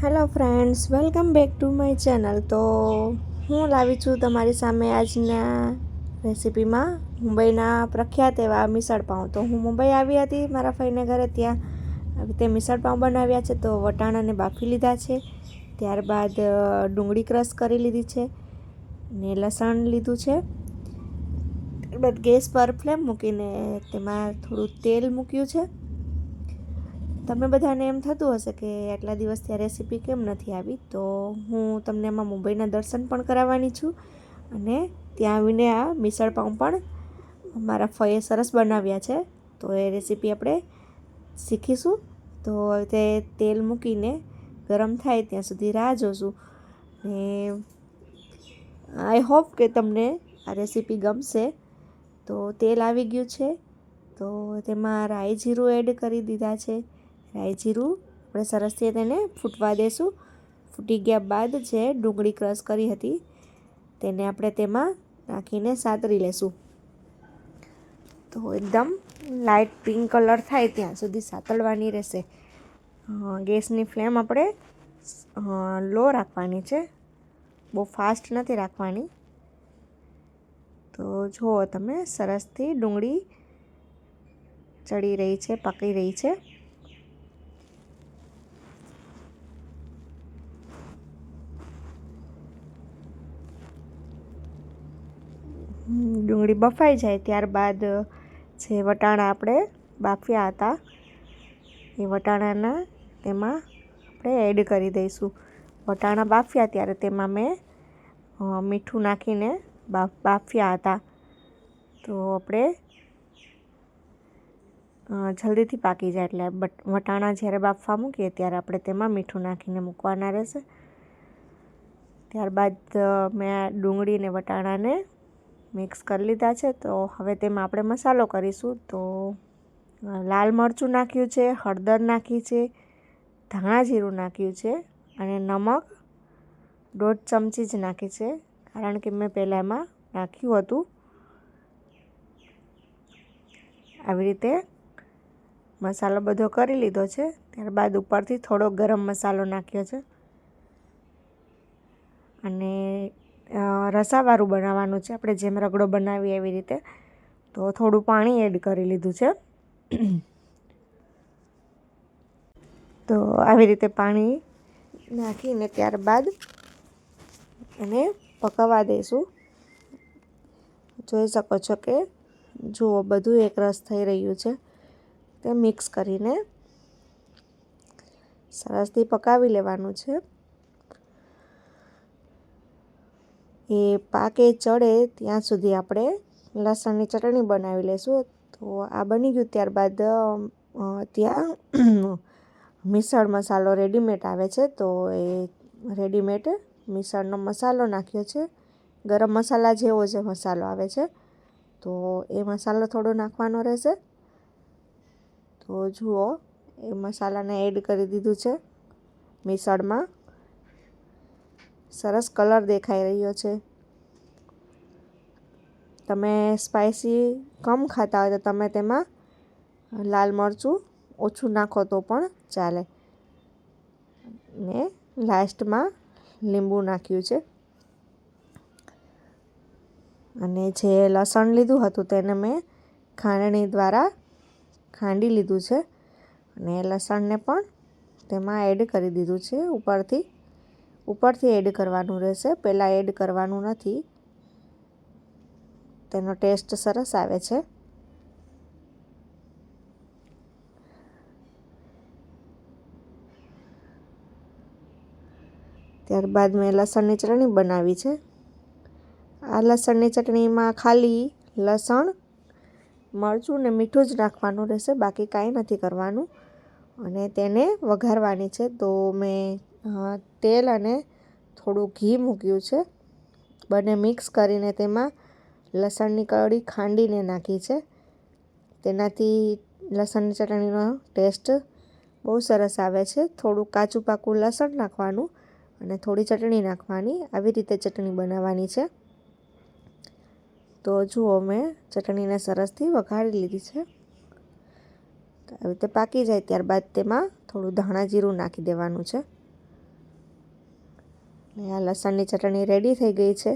Hello friends, welcome back to my channel. તો હું લાવી છું તમારી સામે આજના રેસીપીમાં મુંબઈના પ્રખ્યાત એવા મિસળ પાઉં. તો હું મુંબઈ આવી હતી મારા ફઈને ઘરે, ત્યાં આવી રીતે મિસળ પાઉં બનાવ્યા છે. તો વટાણાને બાફી લીધા છે, ત્યારબાદ ડુંગળી ક્રશ કરી લીધી છે ને લસણ લીધું છે. ત્યારબાદ ગેસ પર ફ્લેમ મૂકીને તેમાં થોડું તેલ મૂક્યું છે. તમે બધાને એમ થતું હશે કે આટલા દિવસથી આ રેસીપી કેમ નથી આવી, તો હું તમને એમાં મુંબઈના દર્શન પણ કરાવવાની છું અને ત્યાં આવીને આ મિસળ પાઉં પણ મારા ફઈએ સરસ બનાવ્યા છે. તો એ રેસીપી આપણે શીખીશું. તો તે તેલ મૂકીને ગરમ થાય ત્યાં સુધી રાહ જોશું ને આઈ હોપ કે તમને આ રેસીપી ગમશે. તો તેલ આવી ગયું છે, તો તેમાં રાઈ જીરું એડ કરી દીધા છે. રાઈ જીરું આપણે સરસથી તેને ફૂટવા દેશું. ફૂટી ગયા બાદ જે ડુંગળી ક્રશ કરી હતી તેને આપણે તેમાં નાખીને સાતરી લેશું. તો એકદમ લાઇટ પિંક કલર થાય ત્યાં સુધી સાતળવાની રહેશે. ગેસની ફ્લેમ આપણે લો રાખવાની છે, બહુ ફાસ્ટ નથી રાખવાની. તો જુઓ તમે, સરસથી ડુંગળી ચડી રહી છે, પકી રહી છે. ડુંગળી બફાઈ જાય ત્યારબાદ જે વટાણા આપણે બાફ્યા હતા એ વટાણાના તેમાં આપણે એડ કરી દઈશું. વટાણા બાફ્યા ત્યારે તેમાં મેં મીઠું નાખીને બાફ્યા હતા. તો આપણે જલ્દીથી પાકી જાય એટલે વટાણા જ્યારે બાફવા મૂકીએ ત્યારે આપણે તેમાં મીઠું નાખીને મૂકવાના રહેશે. ત્યારબાદ મેં ડુંગળી અને વટાણાને મિક્સ કરી લીધા છે. તો હવે તેમાં આપણે મસાલો કરીશું. તો લાલ મરચું નાખ્યું છે, હળદર નાખી છે, ધાણા જીરું નાખ્યું છે અને નમક 1.5 ચમચી જ નાખી છે, કારણ કે મેં પહેલાં એમાં નાખ્યું હતું. આવી રીતે મસાલો બધો કરી લીધો છે. ત્યારબાદ ઉપરથી થોડો ગરમ મસાલો નાખ્યો છે અને રસાવાળું બનાવવાનું છે, આપણે જેમ રગડો બનાવીએ એવી રીતે. તો થોડું પાણી એડ કરી લીધું છે. તો આવી રીતે પાણી નાખીને ત્યારબાદ એને પકાવવા દઈશું. જોઈ શકો છો કે જુઓ, બધું એકરસ થઈ રહ્યું છે. તે મિક્સ કરીને સરસથી પકાવી લેવાનું છે. એ પાકે ચડે ત્યાં સુધી આપણે લસણની ચટણી બનાવી લઈશું. તો આ બની ગયું ત્યારબાદ ત્યાં મિસળ મસાલો રેડીમેડ આવે છે, તો એ રેડીમેડ મિસળનો મસાલો નાખ્યો છે. ગરમ મસાલા જેવો જે મસાલો આવે છે, તો એ મસાલો થોડો નાખવાનો રહેશે. તો જુઓ, એ મસાલાને એડ કરી દીધું છે મિસળમાં. સરસ કલર દેખાઈ રહ્યો છે. તમે સ્પાઇસી કમ ખાતા હોય તો તમે તેમાં લાલ મરચું ઓછું નાખો તો પણ ચાલે. ને લાસ્ટમાં લીંબુ નાખ્યું છે અને જે લસણ લીધું હતું તેને મેં ખાંડણી દ્વારા ખાંડી લીધું છે અને લસણને પણ તેમાં એડ કરી દીધું છે. ઉપરથી એડ કરવાનું રહેશે, પહેલાં એડ કરવાનું નથી. તેનો ટેસ્ટ સરસ આવે છે. ત્યારબાદ મેં લસણની ચટણી બનાવી છે. આ લસણની ચટણીમાં ખાલી લસણ, મરચું ને મીઠું જ નાખવાનું રહેશે, બાકી કાંઈ નથી કરવાનું. અને તેને વઘારવાની છે. તો મેં તેલ અને થોડું ઘી મૂક્યું છે. બંને મિક્સ કરીને તેમાં લસણની કળી ખાંડીને નાખી છે. તેનાથી લસણની ચટણીનો ટેસ્ટ બહુ સરસ આવે છે. થોડું કાચું પાકું લસણ નાખવાનું અને થોડી ચટણી નાખવાની. આવી રીતે ચટણી બનાવવાની છે. તો જુઓ, મેં ચટણીને સરસથી વઘારી લીધી છે. આવી રીતે પાકી જાય ત્યારબાદ તેમાં થોડું ધાણા જીરું નાખી દેવાનું છે. અને આ લસણની ચટણી રેડી થઈ ગઈ છે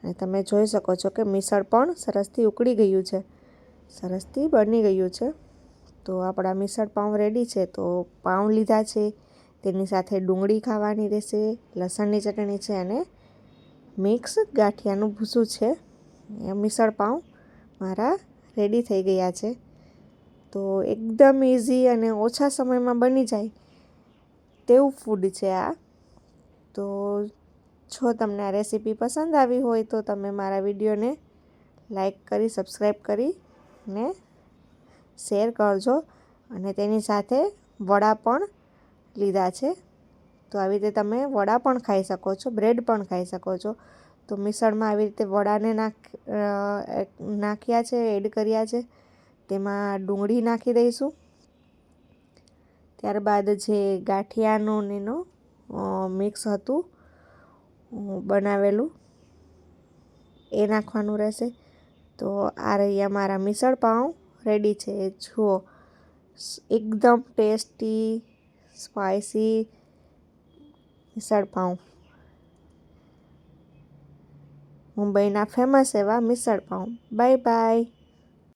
અને તમે જોઈ શકો છો કે મિસળ પણ સરસથી ઉકળી ગયું છે, સરસથી બની ગયું છે. તો આપણા મિસળ પાઉં રેડી છે. તો પાઉં લીધા છે, તેની સાથે ડુંગળી ખાવાની રહેશે, લસણની ચટણી છે અને મિક્સ ગાંઠિયાનું ભૂસું છે. મિસળ પાઉં મારા રેડી થઈ ગયા છે. તો એકદમ ઇઝી અને ઓછા સમયમાં બની જાય તેવું ફૂડ છે આ. તો જો તમને આ રેસીપી પસંદ આવી હોય તો તમે મારા વિડીયોને લાઈક કરી, સબસ્ક્રાઈબ કરી ને શેર કરજો. અને તેની સાથે વડા પણ લીધા છે. તો આવી રીતે તમે વડા પણ ખાઈ શકો છો, બ્રેડ પણ ખાઈ શકો છો. તો મિસળમાં આવી રીતે વડાને નાખ્યા છે, એડ કર્યા છે. તેમાં ડુંગળી નાખી દઈશું. ત્યારબાદ જે ગાંઠિયાનું એનું મિક્સ હતું બનાવેલું એ નાખવાનું રહેશે. તો આ રહ્યા મારા મિસળ પાઉં રેડી છે. જુઓ, એકદમ ટેસ્ટી સ્પાઈસી મિસળ પાઉં, મુંબઈના ફેમસ એવા મિસળ પાઉં. Bye bye.